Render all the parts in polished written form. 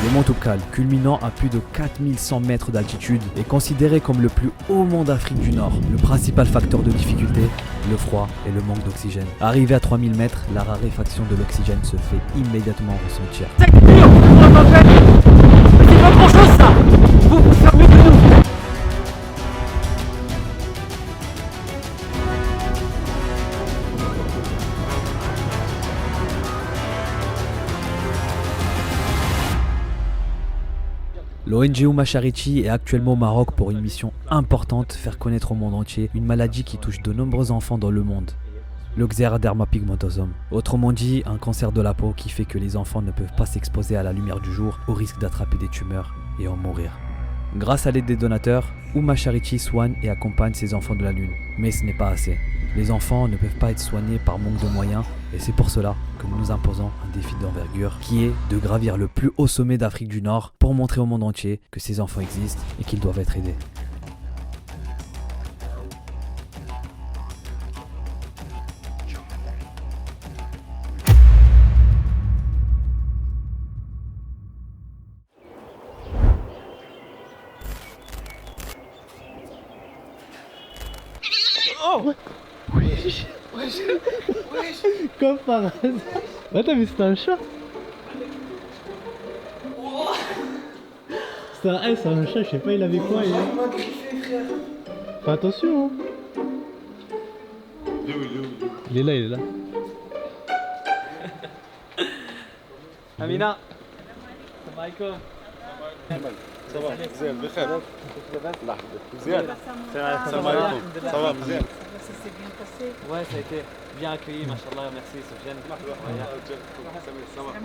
Le mont Toubkal, culminant à plus de 4100 mètres d'altitude, est considéré comme le plus haut mont d'Afrique du Nord. Le principal facteur de difficulté, le froid et le manque d'oxygène. Arrivé à 3000 mètres, la raréfaction de l'oxygène se fait immédiatement ressentir. C'est dur, on va faire. Mais c'est pas grand chose ça. Vous faire mieux que nous. L'ONG Oumma Charity est actuellement au Maroc pour une mission importante, faire connaître au monde entier une maladie qui touche de nombreux enfants dans le monde. Le Xeroderma pigmentosum. Autrement dit, un cancer de la peau qui fait que les enfants ne peuvent pas s'exposer à la lumière du jour au risque d'attraper des tumeurs et en mourir. Grâce à l'aide des donateurs, Oumma Charity soigne et accompagne ces enfants de la Lune. Mais ce n'est pas assez. Les enfants ne peuvent pas être soignés par manque de moyens et c'est pour cela que nous nous imposons un défi d'envergure qui est de gravir le plus haut sommet d'Afrique du Nord pour montrer au monde entier que ces enfants existent et qu'ils doivent être aidés. Oh. Comme par hasard. Attends, mais c'était un chat. C'est un chat, je sais pas, il avait quoi. Il m'a griffé, frère. Fais attention, hein. Il est là, il est là. Amina. Salam alaikum. Ça va, مزيان بخير مزيان السلام عليكم. Ça va, مزيان Ça s'est bien passé. Ouais, ça a été bien accueilli, machallah, merci Sofiane.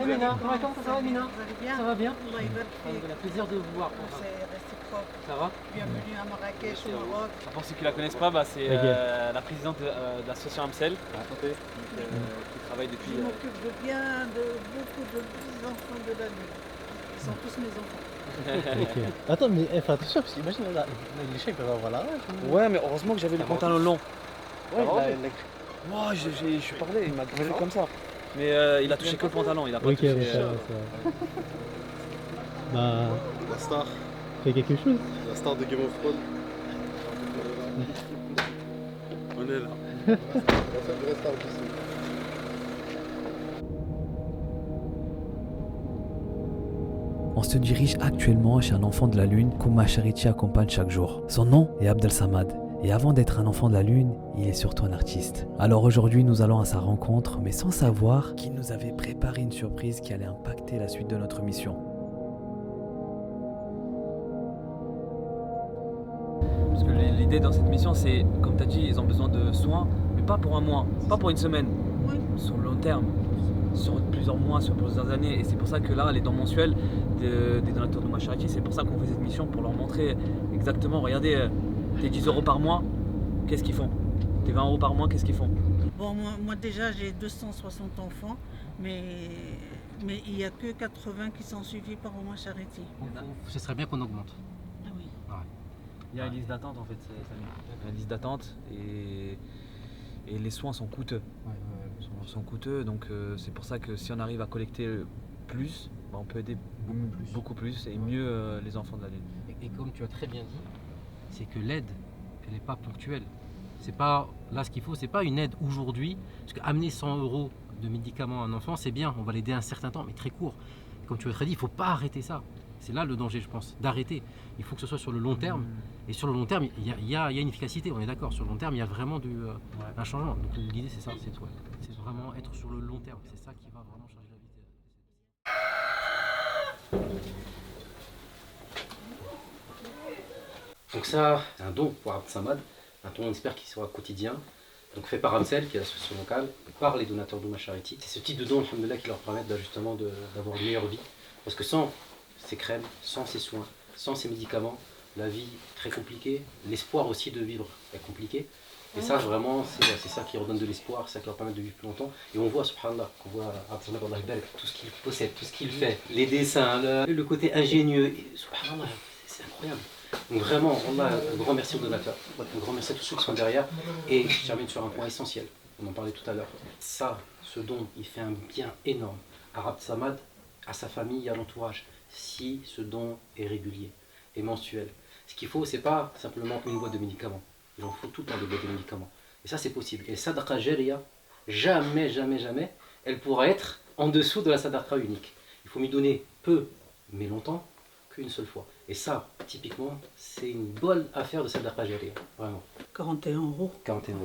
Amina, comment ça va Amina? Vous allez bien? Ça va bien? Allah يبارك فيك. Un plaisir de vous voir. C'est réciproque. Ça va? Bienvenue à Marrakech, au Maroc. Pour ceux qui la connaissent pas, c'est la présidente de l'association Amsel qui travaille depuis. Je m'occupe de beaucoup de petits enfants de la Lune. Ils sont tous mes enfants. Attends, mais fais attention, parce qu'imagine, les chats ils peuvent avoir la rage. Ouais, mais heureusement que j'avais le pantalon long. Ouais, Moi, je suis parlé, il m'a griffé comme ça. Mais il a touché que le pantalon, il a pas Ok, touché. ouais, ça va, ça va. Bah, La star, fais quelque chose. la star de Game of Thrones. On est là. C'est une vraie star d'ici. On se dirige actuellement chez un enfant de la Lune qu'Oumma Charity accompagne chaque jour. Son nom est Abdel Samad. Et avant d'être un enfant de la Lune, il est surtout un artiste. Alors aujourd'hui, nous allons à sa rencontre, mais sans savoir qu'il nous avait préparé une surprise qui allait impacter la suite de notre mission. Parce que l'idée dans cette mission, c'est, comme tu as dit, ils ont besoin de soins, mais pas pour un mois, pas pour une semaine, Oui. sur le long terme, sur plusieurs mois, sur plusieurs années. Et c'est pour ça que là, les dons mensuels des donateurs de Oumma Charity, c'est pour ça qu'on fait cette mission, pour leur montrer exactement, regardez, tes 10 € par mois, qu'est-ce qu'ils font? Tes 20 € par mois, qu'est-ce qu'ils font? Bon, moi déjà j'ai 260 enfants, mais il n'y a que 80 qui sont suivis par Oumma Charity. Ce serait bien qu'on augmente. Ah oui. Il y a une liste d'attente en fait, Samy. Il y a une liste d'attente et les soins sont coûteux. Sont coûteux, donc c'est pour ça que si on arrive à collecter plus, on peut aider beaucoup plus et mieux les enfants de la Lune. Et comme tu as très bien dit, c'est que l'aide, elle n'est pas ponctuelle. C'est pas là ce qu'il faut, c'est pas une aide aujourd'hui. Parce qu'amener 100 € de médicaments à un enfant, c'est bien, on va l'aider un certain temps, mais très court. Comme tu l'as très dit, il ne faut pas arrêter ça. C'est là le danger, je pense, d'arrêter. Il faut que ce soit sur le long terme. Et sur le long terme, il y a une efficacité, on est d'accord. Sur le long terme, il y a vraiment un changement. Donc l'idée, c'est ça, c'est vraiment être sur le long terme. C'est ça qui va vraiment changer la vie. Donc ça, c'est un don pour Abdel Samad, un don on espère qu'il sera quotidien, donc fait par Amsel, qui est l'association locale, par les donateurs d'Oumma Charity. C'est ce type de don, alhamdoulilah, qui leur permettent justement d'avoir une meilleure vie. Parce que sans ces crèmes, sans ces soins, sans ces médicaments, la vie est très compliquée, l'espoir aussi de vivre est compliqué. Et ça, vraiment, c'est ça qui leur donne de l'espoir, c'est ça qui leur permet de vivre plus longtemps. Et on voit, subhanallah, qu'on voit Abdel Samad, Allah Akbar, tout ce qu'il possède, tout ce qu'il fait, les dessins, le côté ingénieux, et, subhanallah, c'est incroyable. Donc vraiment, Allah, un grand merci aux donateurs, un grand merci à tous ceux qui sont derrière. Et je termine sur un point essentiel, on en parlait tout à l'heure. Ça, ce don, il fait un bien énorme à Abdel Samad, à sa famille, à l'entourage. si ce don est régulier et mensuel. Ce qu'il faut, c'est pas simplement une boîte de médicaments. Il en faut tout le temps des boîtes de médicaments. Et ça, c'est possible. Et sadaqa jariya, jamais, jamais, jamais, elle pourra être en dessous de la sadaqa unique. Il faut m'y donner peu, mais longtemps, qu'une seule fois. Et ça, typiquement, c'est une bonne affaire de sadaqa jariya. Vraiment. 41 €. 41 €.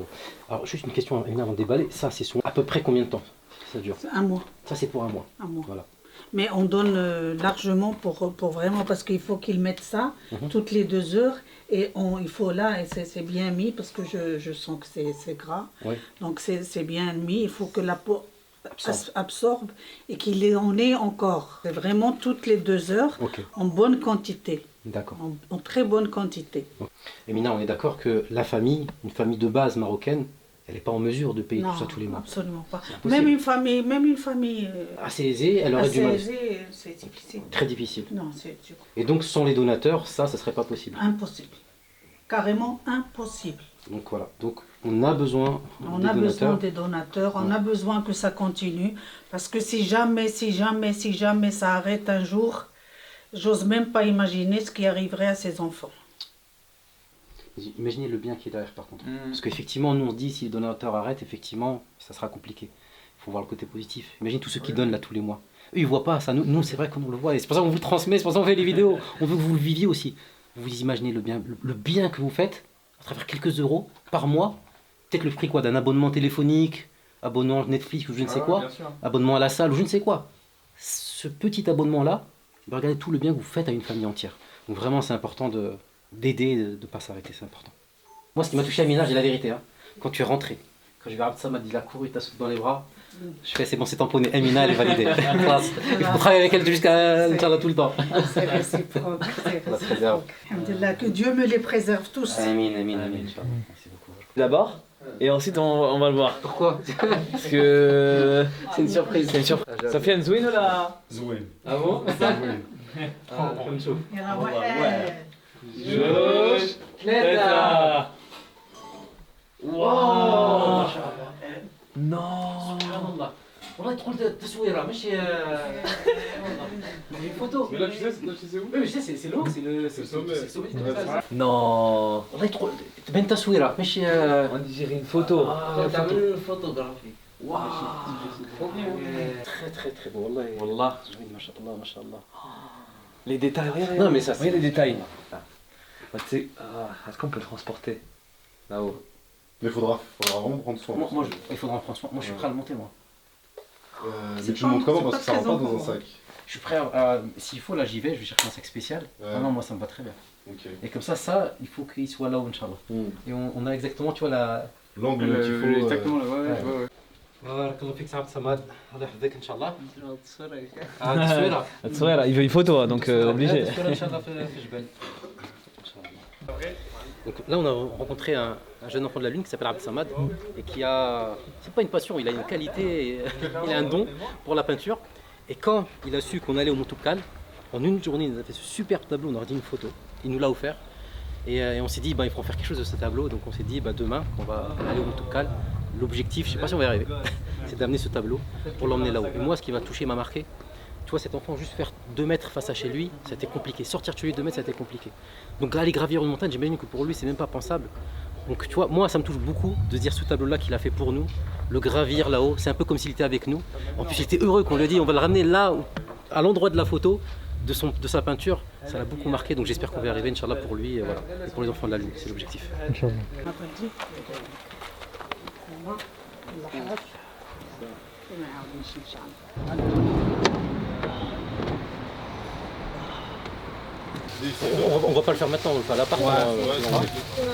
Alors, juste une question avant de déballer. Ça, c'est sur à peu près combien de temps ça dure? C'est un mois. Ça, c'est pour un mois. Un mois. Voilà. Mais on donne largement pour vraiment, parce qu'il faut qu'ils mettent ça toutes les 2 heures. Et il faut là, et c'est bien mis, parce que je sens que c'est gras. Oui. Donc c'est bien mis. Il faut que la peau Absorbe. absorbe et qu'il en ait encore. C'est vraiment toutes les 2 heures, Ok. en bonne quantité. D'accord. En très bonne quantité. Et Mina, on est d'accord que la famille, une famille de base marocaine, elle n'est pas en mesure de payer Non, tout ça tous les mois. absolument pas. impossible. Même une famille Assez aisée, elle aurait du mal. aisée, c'est difficile. Très difficile. Non, c'est dur. Et donc, sans les donateurs, ça serait pas possible. Impossible. Carrément impossible. Donc voilà. Donc, on a besoin On des a besoin donateurs. des donateurs, on Ouais. a besoin que ça continue. Parce que si jamais ça arrête un jour, j'ose même pas imaginer ce qui arriverait à ces enfants. Imaginez le bien qui est derrière, par contre. Parce qu'effectivement, nous, on se dit, si les donateurs arrêtent, effectivement, ça sera compliqué. Il faut voir le côté positif. Imagine tous ceux qui donnent là tous les mois. Eux, ils voient pas ça. Nous c'est vrai qu'on le voit. Et c'est pour ça qu'on vous le transmet, c'est pour ça qu'on fait les vidéos. On veut que vous le viviez aussi. Vous imaginez le bien que vous faites à travers quelques euros par mois. Peut-être le prix quoi d'un abonnement téléphonique, abonnement Netflix ou je ne sais quoi, abonnement à la salle ou je ne sais quoi. Ce petit abonnement-là, regardez tout le bien que vous faites à une famille entière. Donc vraiment, c'est important d'aider, de ne pas s'arrêter, c'est important. Moi, ce qui m'a touché à Mina, j'ai la vérité, hein, quand tu es rentré, quand j'ai vu Abd Samad, il a couru, il t'a sauté dans les bras, je fais, c'est bon, c'est tamponné, Mina, elle est validée. Classe. Il faut travailler avec elle jusqu'à Inch'Allah tout le temps. C'est réciproque. C'est Ça se préserve. Alhamdulillah, que Dieu me les préserve tous. Amin, amin, amin, Inch'Allah. Merci beaucoup. D'abord, et ensuite on va le voir. Pourquoi? Parce que C'est une surprise. c'est une surprise. Ça fait une zouine ou là? Zouin. Ah bon? Zouin. Ah, comme ça. Il y en a ouais. Josh Teta. Wow. Non. Subhanallah. والله تقول تصويره ماشي une photo. Mais là, tu sais où? Oui, mais je sais, c'est l'eau, c'est le sommet. c'est le sommet du Tibet. Non. والله تبان تصويره ماشي On dirait une photo. تعمل photographie. Waouh. Très très très beau والله. Wallah. ما شاء الله ما شاء الله. Les détails, regarde. Non mais ça Regarde les détails. Bah, tu sais, est-ce qu'on peut le transporter là-haut? Mais faudra vraiment prendre soin. Il faudra en prendre soin. Moi je suis prêt à le monter moi. Mais tu le montres comment? Parce que ça pas rentre pas très dans un encombrant. sac. Je suis prêt à s'il faut là j'y vais, je vais chercher un sac spécial. Ouais. Ah non moi ça me va très bien. Ok. Et comme ça il faut qu'il soit là où Inch'Allah. Et on a exactement tu vois la L'angle qu'il faut. Exactement, ouais. بارك الله فيك عبد الصمد الله يحفظك ان شاء الله تصوير, il veut une photo, donc obligé. Donc là on a rencontré un jeune enfant de la Lune qui s'appelle Abd Samad et qui a, c'est pas une passion, il a une qualité, il a un don pour la peinture. Et quand il a su qu'on allait au Montoukal, en une journée il nous a fait ce superbe tableau, on a redit une photo, il nous l'a offert. Et on s'est dit, il faut faire quelque chose de ce tableau, donc on s'est dit demain on va aller au Montoukal. L'objectif, je sais pas si on va y arriver, c'est d'amener ce tableau pour l'emmener là-haut. Et moi ce qui m'a touché, m'a marqué, tu vois cet enfant juste faire 2 mètres face à chez lui, c'était compliqué. Sortir de chez lui 2 mètres, ça a été compliqué. Donc aller gravir une montagne, j'imagine que pour lui c'est même pas pensable. Donc tu vois, moi ça me touche beaucoup de dire ce tableau-là qu'il a fait pour nous, le gravir là-haut, c'est un peu comme s'il était avec nous. En plus il était heureux qu'on lui a dit on va le ramener là, à l'endroit de la photo, de sa peinture. Ça l'a beaucoup marqué, donc j'espère qu'on va y arriver, Inch'Allah, pour lui et voilà. Et pour les enfants de la Lune, c'est l'objectif. On va pas le faire maintenant, on le fait à l'appart.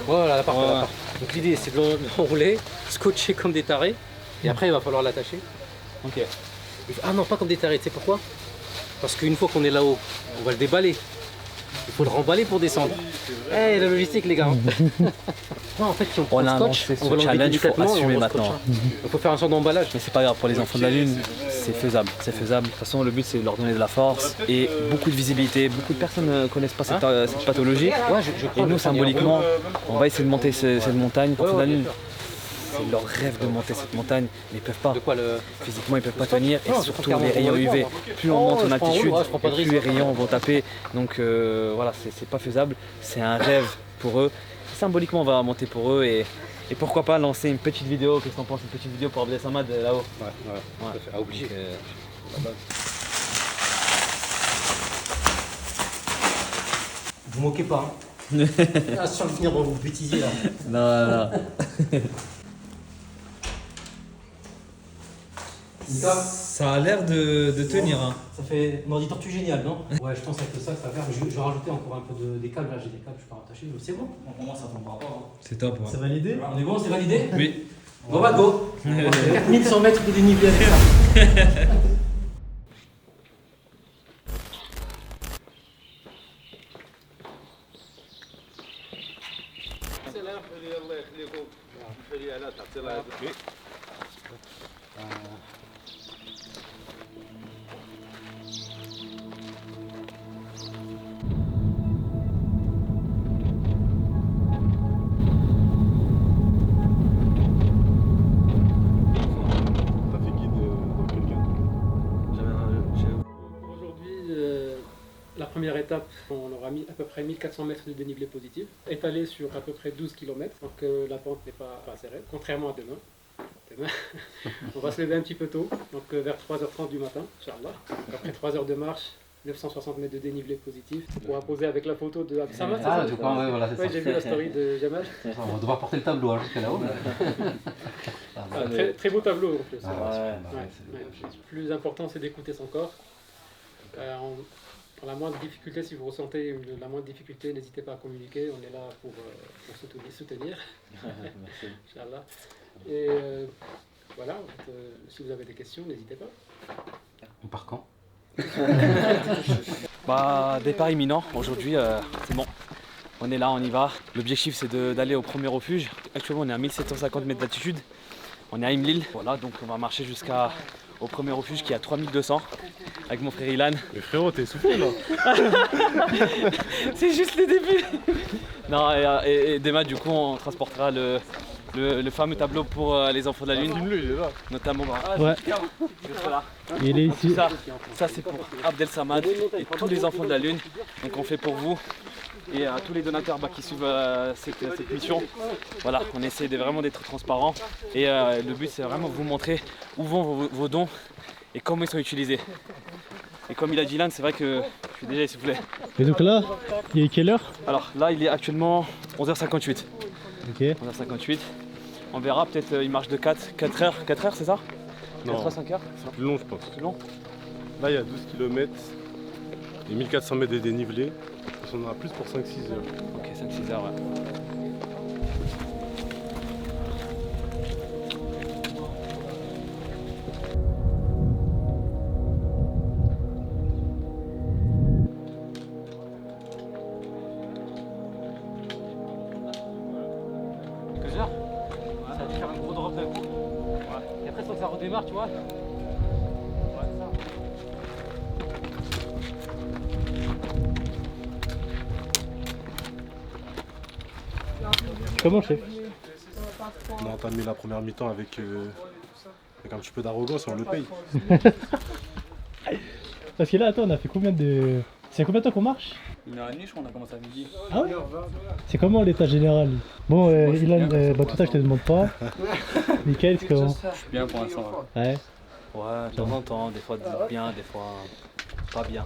Voilà, l'appart, à l'appart. Donc l'idée c'est de l'enrouler, scotcher comme des tarés, et après il va falloir l'attacher. Ok. Ah non, pas comme des tarés, tu sais pourquoi? Parce qu'une fois qu'on est là-haut, on va le déballer. Il faut le remballer pour descendre. Eh, la logistique les gars. Non, en fait, si on prend On le a scotch, lancé ce on va l'enlever challenge, faut délicatement et on assumer va maintenant. scotcher. Il faut faire un sort d'emballage. Mais c'est pas grave, pour les enfants de la Lune, c'est faisable. C'est faisable. De toute façon, le but c'est de leur donner de la force et beaucoup de visibilité. Beaucoup de personnes ne connaissent pas cette pathologie. Ouais, je crois Et nous, que symboliquement, on va essayer de monter cette montagne pour que la Lune c'est leur rêve de monter cette montagne, mais ils peuvent pas. De quoi le... Physiquement, ils peuvent pas tenir et Non, surtout clairement, les rayons UV. Plus on monte en je prends en altitude, haut, je prends pas de et plus risque. les rayons vont taper. Donc voilà, c'est pas faisable. C'est un rêve pour eux. Symboliquement, on va monter pour eux et pourquoi pas lancer une petite vidéo. Qu'est-ce que t'en penses, une petite vidéo pour Abdel Samad là-haut? Ouais, tout à fait. Ah, obligé. Donc, Vous moquez pas. Hein. Ah, sans venir vous bêtisier là. non. Ça a l'air de tenir. Hein. Ça fait une tortue génial, non? Ouais, je pense que ça va faire. Je vais rajouter encore un peu des câbles. Là, j'ai des câbles, je peux rattacher. C'est bon. Pour moi, ça tombera pas. Hein. C'est top. Ouais. C'est validé? On est bon, c'est validé? Oui. Bon, bah, go. 4100 mètres de dénivelé avec ça. T'as fait guide dans quel cadre? Aujourd'hui, la première étape, on aura mis à peu près 1400 mètres de dénivelé positif, étalé sur à peu près 12 km, donc la pente n'est pas assez raide, contrairement à demain. Demain, on va se lever un petit peu tôt, donc vers 3h30 du matin, Inch'Allah. Après 3 heures de marche, 960 mètres de dénivelé positif. On pourra poser avec la photo de Abdel Samad. Ah, du coup, ouais, voilà, c'est Ouais, ça. j'ai vu la story de Jamal. On va devoir porter le tableau hein, jusqu'à là-haut. Très beau tableau en plus. Ah, ouais, Ouais. Le plus important, c'est d'écouter son corps. Dans la moindre difficulté, si vous ressentez la moindre difficulté, n'hésitez pas à communiquer. On est là pour soutenir. Merci. Inch'Allah. Et voilà, en fait, si vous avez des questions, n'hésitez pas. On part quand? Bah, départ imminent. Aujourd'hui, c'est bon. On est là, on y va. L'objectif, c'est d'aller au premier refuge. Actuellement, on est à 1750 mètres d'altitude. On est à Imlil. Voilà, donc on va marcher jusqu'au premier refuge qui est à 3200 avec mon frère Ilan. Mais frérot, t'es essoufflé là. C'est juste le début. Non, et demain, du coup, on transportera le fameux tableau pour les enfants de la Lune. Filme-le, il est là. Notamment, Ouais. voilà. Il est ici. Ça c'est pour Abdel Samad et tous les enfants de la Lune. Donc on fait pour vous et à tous les donateurs qui suivent cette mission. Voilà, on essaie vraiment d'être transparent et le but c'est vraiment de vous montrer où vont vos dons et comment ils sont utilisés. Et comme il a dit Ilan, c'est vrai que je suis déjà essoufflé. Et donc là, il est quelle heure? Alors là il est actuellement 11h58. Ok. 11h58. On verra, peut-être il marche de 4 heures, c'est ça? Non, 4 heures, 5 heures? c'est plus long, je pense. Plus long? Là, il y a 12 km et 1400 mètres de dénivelé. On en a plus pour 5-6 heures. Ok, 5-6 heures, ouais. Quelques heures. Ça a dû faire un gros drop d'un coup. Et après, faut que ça redémarre, tu vois. Comment, chef? On a entamé la première mi-temps avec un petit peu d'arrogance et on le paye. Parce que là, attends, on a fait combien de... C'est combien de temps qu'on marche? 1h30, je crois, on a commencé à midi. Ah ouais? C'est comment l'état général? Bon, Ilan, tout ça je te demande pas. Mickaël, c'est comment? Je suis bien pour l'instant. Ouais. Ouais, de temps en temps, des fois bien, des fois pas bien.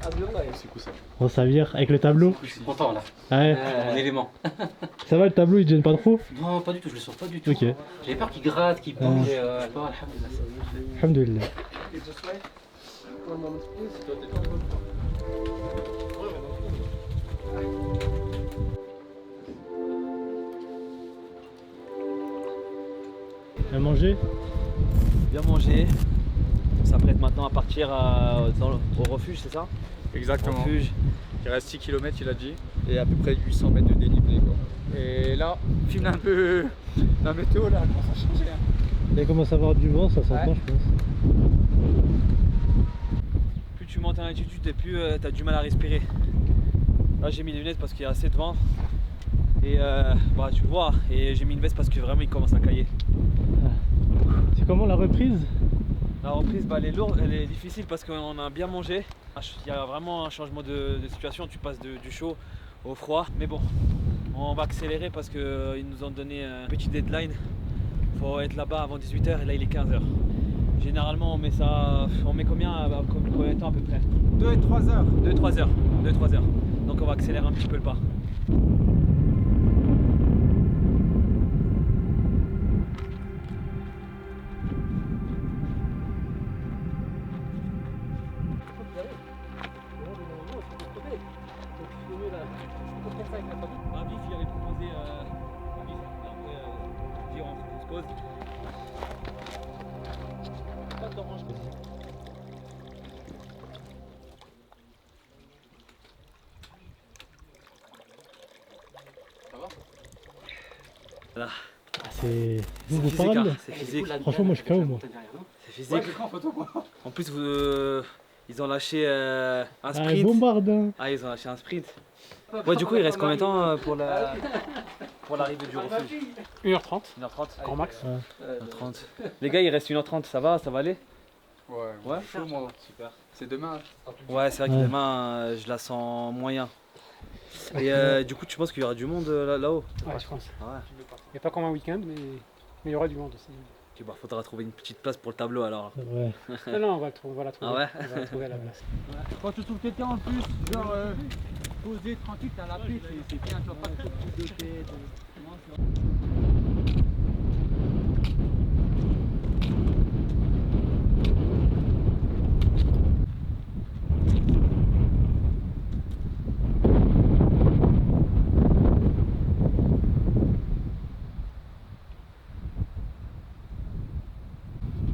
C'est cool ça. Bon, ça veut dire, avec le tableau? Je suis content là. Ouais. En élément. Ça va, le tableau, il te gêne pas trop? Non, pas du tout, je le sens pas du tout. Ok. J'avais peur qu'il gratte, qu'il bouge. Alhamdoulilah, c'est Alhamdoulilah. À manger? Bien manger. On s'apprête maintenant à partir au refuge, c'est ça? Exactement. Refuge. Il reste 6 km, il a dit, et à peu près 800 mètres de dénivelé. Quoi. Et là, filme un peu la météo, là, elle commence à changer. Il commence à avoir du vent, ça s'entend, je pense. Plus tu montes en altitude et plus tu as du mal à respirer. Là j'ai mis les lunettes parce qu'il y a assez de vent. Et bah, tu vois, et j'ai mis une veste parce que vraiment il commence à cailler. comment la reprise? La reprise, elle est lourde, elle est difficile parce qu'on a bien mangé. Il y a vraiment un changement de situation, tu passes du chaud au froid. Mais bon, on va accélérer parce qu'ils nous ont donné un petit deadline. Il faut être là-bas avant 18 h et là il est 15 h. Généralement on met combien de temps à peu près? 2 et 3 heures. 2-3 heures. 2-3 heures. Donc on va accélérer un petit peu le pas. Vif, il avait proposé Vif, après dire on se pose. Pas d'orange. Ça va? Voilà. C'est. Vous physique, parlez? c'est physique. Franchement, moi je suis KO moi. C'est physique. En plus, ils ont lâché un Ah, sprint. bombarde hein. Ah, ils ont lâché un sprint. Ouais, du coup, il reste combien de temps pour l'arrivée du refuge? 1h30. 1h30. Grand max. 1h30. Les gars, il reste 1h30, ça va aller? Ouais, chaud moi. Super. C'est demain. Ouais, c'est vrai que demain, je la sens moyen. Et du coup, tu penses qu'il y aura du monde là-haut? Ouais, je pense. Ah ouais. Il n'y a pas comme un week-end, mais il y aura du monde aussi. Ok, bah, faudra trouver une petite place pour le tableau alors. Ouais. Non, on va la trouver. Ah ouais? On va la trouver à la place. Quand tu trouves quelqu'un en plus, genre posé, tranquille, t'as la paix, c'est bien, tu vas pas trop de tête.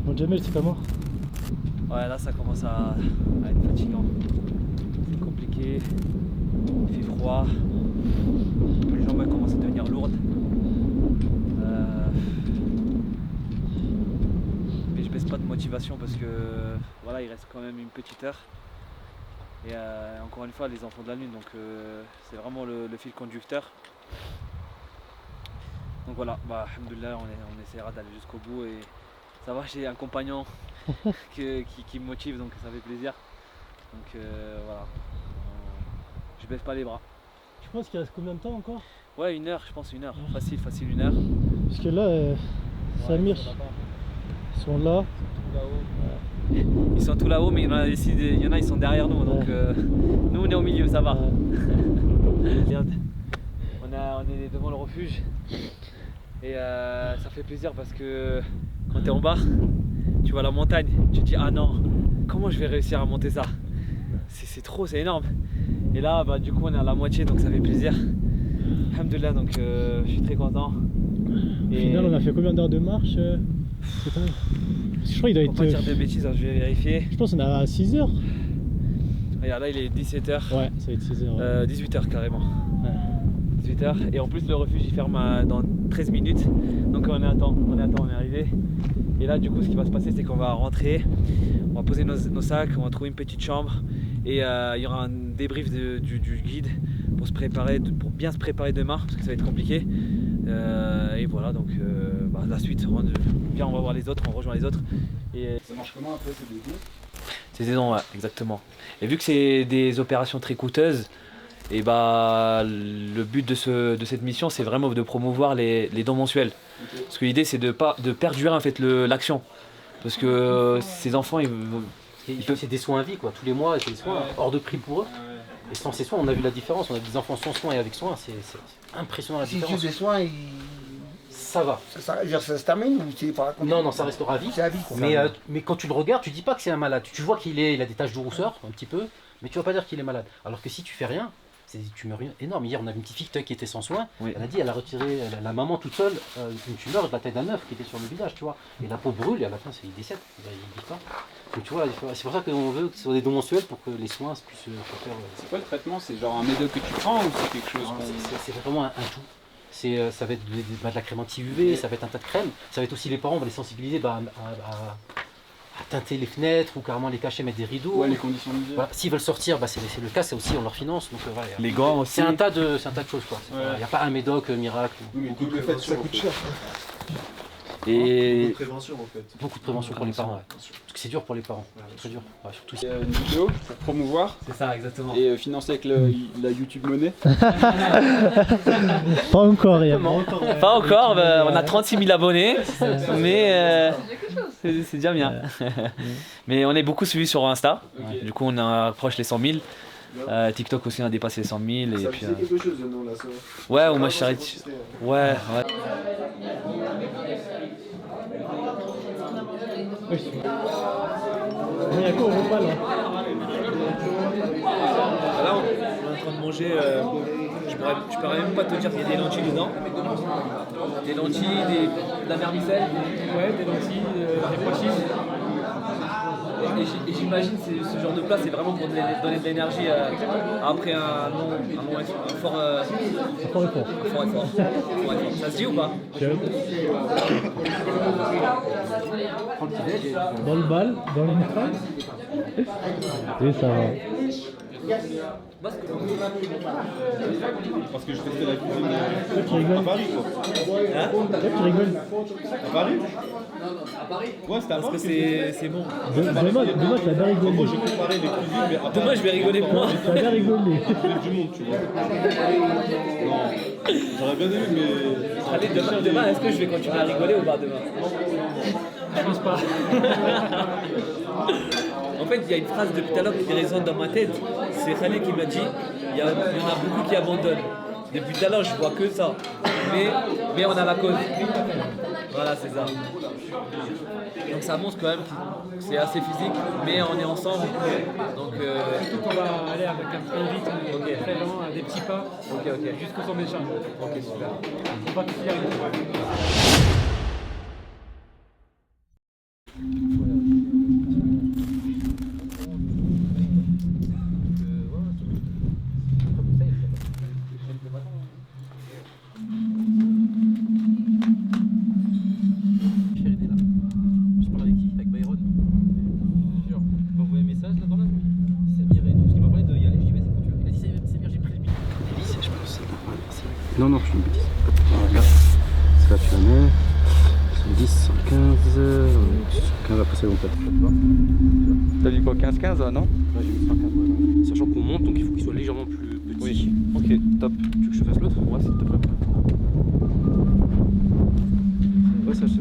Bon, Jamel, c'est comment? Ouais, là, ça commence à être fatigant. C'est compliqué. Il fait froid. Les jambes commencent à devenir lourdes. Mais je baisse pas de motivation parce que voilà, il reste quand même une petite heure. Et encore une fois, les enfants de la lune, donc c'est vraiment le fil conducteur. Donc voilà, bah, alhamdoulilah, on essaiera d'aller jusqu'au bout et ça va, j'ai un compagnon qui me motive, donc ça fait plaisir. Donc voilà, je baisse pas les bras. Tu penses qu'il reste combien de temps encore? Ouais, 1 heure, je pense 1 heure, facile 1 heure. Parce que là, Samir, ils sont là. Ils sont tous là-haut, mais il y en a, ils sont derrière nous, donc nous on est au milieu, ça va. Regarde, on est devant le refuge et ça fait plaisir parce que quand tu es en bas, tu vois la montagne, tu te dis ah non, comment je vais réussir à monter ça? C'est trop, c'est énorme. Et là, bah, du coup, on est à la moitié, donc ça fait plaisir. Alhamdoulilah, donc je suis très content. Au final, on a fait combien d'heures de marche je crois qu'il doit être. Pour pas dire de bêtises, hein, je vais vérifier. Je pense qu'on a 6 heures. Regarde, là il est 17 h. Ouais, ça va être 6 heures. 18 h carrément. Ouais. 18 h. Et en plus, le refuge il ferme dans 13 minutes. Donc on est arrivé. Et là, du coup, ce qui va se passer, c'est qu'on va rentrer, on va poser nos sacs, on va trouver une petite chambre. Et il y aura un débrief du guide pour se préparer, pour bien se préparer demain, parce que ça va être compliqué. Et voilà, donc bah, la suite, bien on va voir les autres, on rejoint les autres. Et Ça marche comment après, c'est des dons? c'est des dons, ouais, exactement. Et vu que c'est des opérations très coûteuses, et bah le but de cette mission, c'est vraiment de promouvoir les dons mensuels. Okay. Parce que l'idée, c'est de perdurer en fait l'action. Parce que ces enfants, c'est des soins à vie, quoi. Tous les mois, c'est des soins hors de prix pour eux. Et sans ces soins, on a vu la différence. On a des enfants sans soins et avec soins, c'est impressionnant la différence. Si tu des soins, ça va. Ça se termine ou c'est pas? Non, ça restera à vie. C'est à vie, quoi. Mais quand tu le regardes, tu dis pas que c'est un malade. Tu vois qu'il a des taches de rousseur, un petit peu, mais tu vas pas dire qu'il est malade. Alors que si tu fais rien, c'est des tumeurs énormes. Hier, on avait une petite fille qui était sans soins. Oui. Elle a dit, elle a retiré la maman toute seule une tumeur de la taille d'un œuf qui était sur le visage, tu vois. Et la peau brûle et à la fin, il décède. Il vit pas. Donc tu vois, c'est pour ça qu'on veut que ce soit des dons mensuels pour que les soins puissent se faire. C'est quoi le traitement? C'est genre un médoc que tu prends ou c'est quelque chose? C'est vraiment un tout. Ça va être de la crème anti-UV, ça va être un tas de crèmes. Ça va être aussi les parents, on va les sensibiliser à teinter les fenêtres ou carrément les cacher, mettre des rideaux. Ouais, les conditions de vie. Voilà. S'ils veulent sortir, c'est le cas, c'est aussi on leur finance. Donc, voilà, les gants aussi. C'est un tas de choses, quoi. Il n'y a pas un médoc miracle. Oui, mais tout le fait, ça coûte cher. Et Beaucoup de prévention en fait. beaucoup de prévention pour les parents. Parce que c'est dur pour les parents. C'est très dur. Ouais, surtout ici. Une vidéo pour promouvoir. C'est ça, exactement. Et financer avec la YouTube Money. Pas encore, rien. Pas encore, on a 36 000 abonnés, mais c'est déjà bien. Mais on est beaucoup suivis sur Insta, du coup on approche les 100 000. TikTok aussi on a dépassé les 100 000. Et Ça puis, faisait quelque chose le nom là, ça. ouais, ou ma charité. Ouais. Il y a quoi au repas là? Là, on est en train de manger, je pourrais même pas te dire qu'il y a des lentilles dedans. Des lentilles, de la vermicelle. Ouais, des lentilles, des pois chiches. Et j'imagine que ce genre de plat, c'est vraiment pour donner de l'énergie après un fort effort. Ça se dit ou pas? Dans le bal, dans le micro. Et ça va. Parce que je testais la cuisine Toi tu rigoles. à Paris quoi. Toi tu rigoles. À Paris? À Paris? Ouais, c'était à Parce que Paris. c'est bon. Demain tu vas bien rigoler. Moi j'ai comparé les cuisines, mais à Paris, Demain, je vais rigoler moins. Tu vas bien rigoler. c'est du monde, tu vois. Non, j'aurais bien aimé, mais. Allez, demain, est-ce que je vais continuer à rigoler ou pas demain? Je pense pas. En fait, il y a une phrase depuis tout à l'heure qui résonne dans ma tête. C'est Khaled qui m'a dit il y en a beaucoup qui abandonnent. Depuis tout à l'heure, je vois que ça. Mais on a la cause. Voilà, c'est ça. Donc ça montre quand même que c'est assez physique, mais on est ensemble. Donc, Surtout qu'on va aller avec un rythme très lent, des petits pas, jusqu'au sommet de charge. Ok, super. On va tout y arriver. Non, je suis une bêtise. Voilà. Ça, tu la mets. 110, 115. 115, après c'est bon, peut-être. T'as dit quoi, 15-15 non? Là, j'ai mis 115, ouais. Sachant qu'on monte, donc il faut qu'il soit légèrement plus petit. Oui, ok, top. Tu veux que je fasse l'autre? Ouais, s'il te plaît. Ouais, ça, je sais.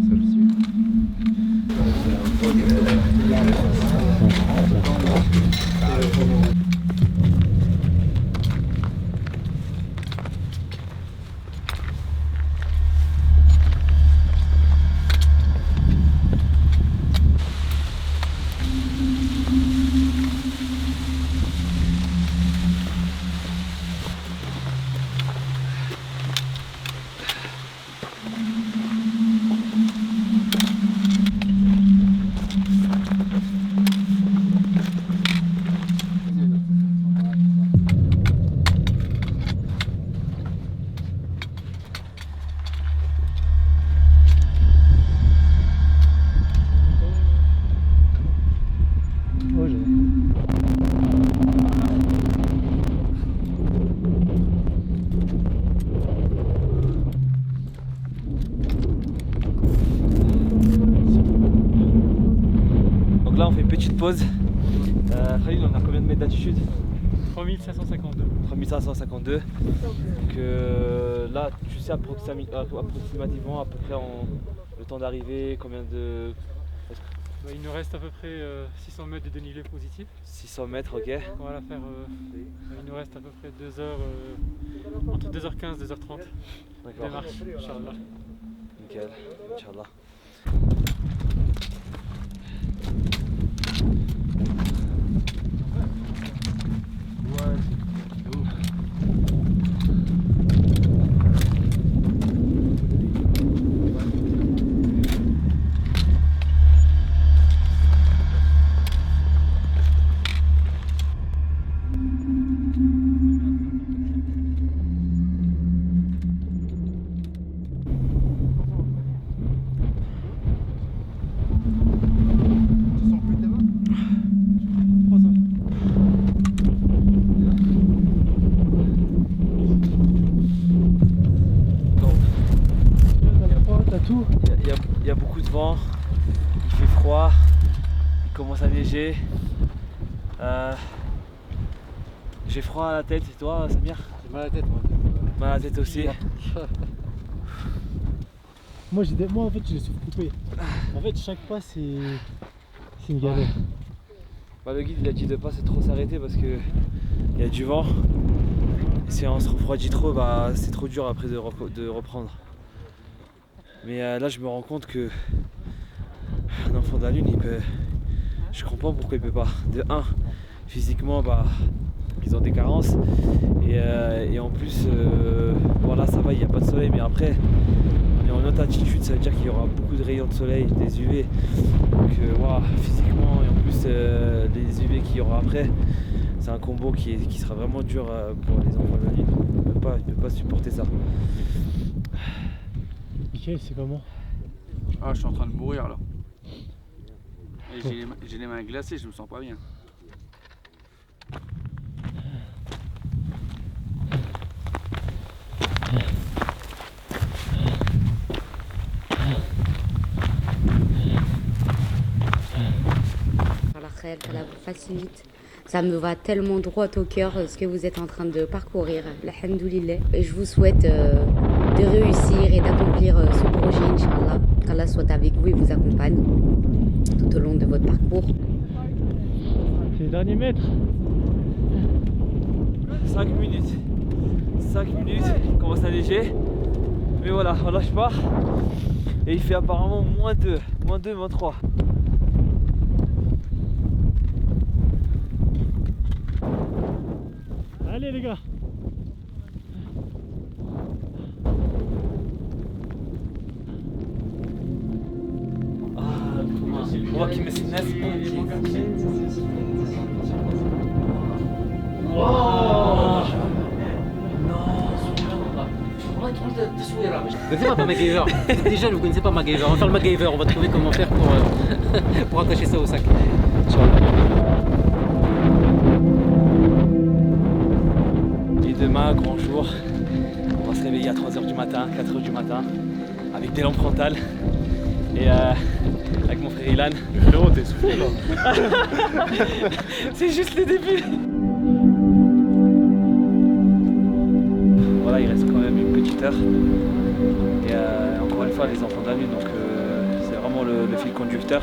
Donc là, on fait une petite pause. Khalid, on a combien de mètres d'altitude? 3552. 3552. Donc là, tu sais approximativement à peu près le temps d'arrivée, combien de... Il nous reste à peu près 600 mètres de dénivelé positif. 600 mètres, ok. On va la faire. Il nous reste à peu près 2 heures, entre 2h15 et 2h30 de marche, Inch'Allah. Nickel, Inch'Allah. il y a beaucoup de vent, il fait froid, il commence à neiger. J'ai froid à la tête, et toi Samir? J'ai mal à la tête, moi. Mal à la tête aussi. Moi en fait je suis coupé. En fait chaque pas c'est une galère. Bah, le guide il a dit de pas trop s'arrêter parce que il y a du vent. Et si on se refroidit trop, bah, c'est trop dur après de reprendre. Mais là je me rends compte que un enfant de la lune je comprends pourquoi il peut pas. De 1, physiquement bah ils ont des carences et en plus voilà ça va, il n'y a pas de soleil, mais après on est en haute altitude, ça veut dire qu'il y aura beaucoup de rayons de soleil, des UV, donc voilà, physiquement et en plus les UV qu'il y aura après, c'est un combo qui sera vraiment dur pour les enfants de la lune. Il ne peut pas supporter ça. Michael, c'est comment? Ah, je suis en train de mourir là. J'ai les mains glacées, je me sens pas bien. Ça vous facilite. Ça me va tellement droit au cœur ce que vous êtes en train de parcourir. Alhamdoulilah. Et je vous souhaite de réussir et d'accomplir ce projet, Inch'Allah. Qu'Allah soit avec vous et vous accompagne tout au long de votre parcours. C'est le dernier mètre. 5 minutes. 5 minutes, il commence à neiger. Mais voilà, on lâche pas. Et il fait apparemment -2, -3. Allez les gars. هو كيمس الناس Ne fais pas MacGyver. Déjà, vous ne connaissez pas MacGyver. On va faire le MacGyver. On va trouver comment faire pour attacher ça au sac. Et demain, grand jour, on va se réveiller à 3h du matin, 4h du matin, avec des lampes frontales et avec mon frère Ilan. Frérot, t'es soufflé là. C'est juste le début. Voilà, il reste quand même une petite heure. Et encore une fois, les enfants de la lune, donc c'est vraiment le fil conducteur.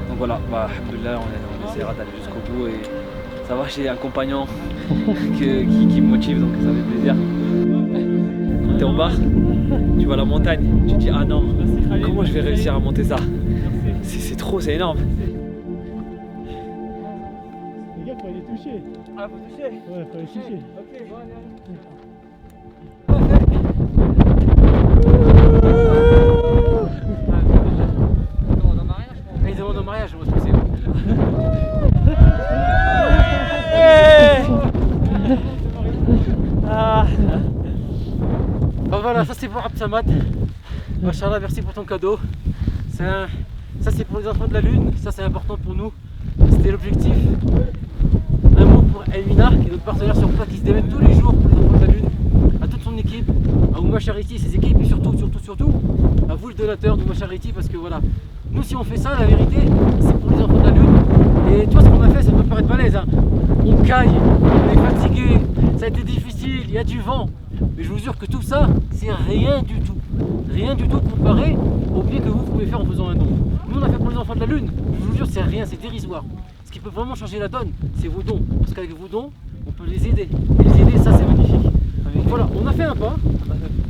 Donc voilà, bah, alhamdoulilah, on essaiera d'aller jusqu'au bout. Et ça va, j'ai un compagnon qui me motive, donc ça fait plaisir. T'es en bas, tu vois la montagne, tu te dis ah non, comment je vais réussir à monter ça? C'est trop, c'est énorme. Les gars, faut aller toucher. Ah, faut toucher? Ouais, faut aller toucher. Ok, bon, allez. Ils demandent au mariage, je vois ce que c'est. Bon, voilà, ça c'est pour Abd Samad. Machallah, merci pour ton cadeau. Ça c'est pour les enfants de la lune, ça c'est important pour nous. C'était l'objectif. Un mot pour Elmina, qui est notre partenaire sur place, qui se démène tous les jours pour les enfants de la lune. À toute son équipe, à Ouma Charity, ses équipes, et surtout, à vous le donateur d'Ouma Charity, parce que voilà, nous si on fait ça, la vérité, c'est pour les enfants de la lune. Et tu vois ce qu'on a fait, ça peut paraître balèze, hein. On caille, on est fatigué, ça a été difficile, il y a du vent. Mais je vous jure que tout ça, c'est rien du tout. Rien du tout comparé au bien que vous pouvez faire en faisant un don. Nous on a fait pour les enfants de la lune, je vous jure c'est rien, c'est dérisoire. Ce qui peut vraiment changer la donne, c'est vos dons. Parce qu'avec vos dons, on peut les aider. Et les aider, ça c'est magnifique. Donc voilà, on a fait un pas.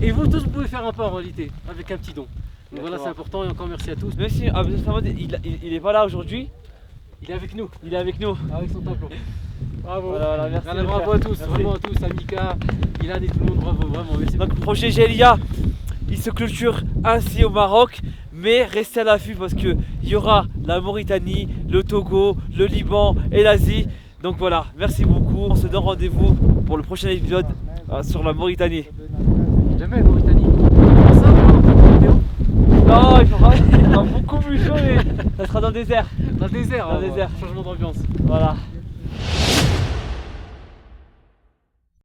Et vous tous, vous pouvez faire un pas en réalité, avec un petit don. Donc voilà, c'est important et encore merci à tous. Même si Abd Samad, il est pas là aujourd'hui. Il est avec nous. Il est avec nous. Avec son tableau. Bravo. Voilà, merci. Allez, bravo à tous, vraiment à tous, à Mika, Ilan et tout le monde, bravo, vraiment, merci. Donc projet Gelia, il se clôture ainsi au Maroc, mais restez à l'affût parce qu'il y aura la Mauritanie, le Togo, le Liban et l'Asie. Donc voilà, merci beaucoup, on se donne rendez-vous pour le prochain épisode sur la Mauritanie. Jamais Mauritanie. Non, il faudra beaucoup plus chaud, mais ça sera dans le désert. Dans le désert, dans le désert. Changement d'ambiance. Voilà.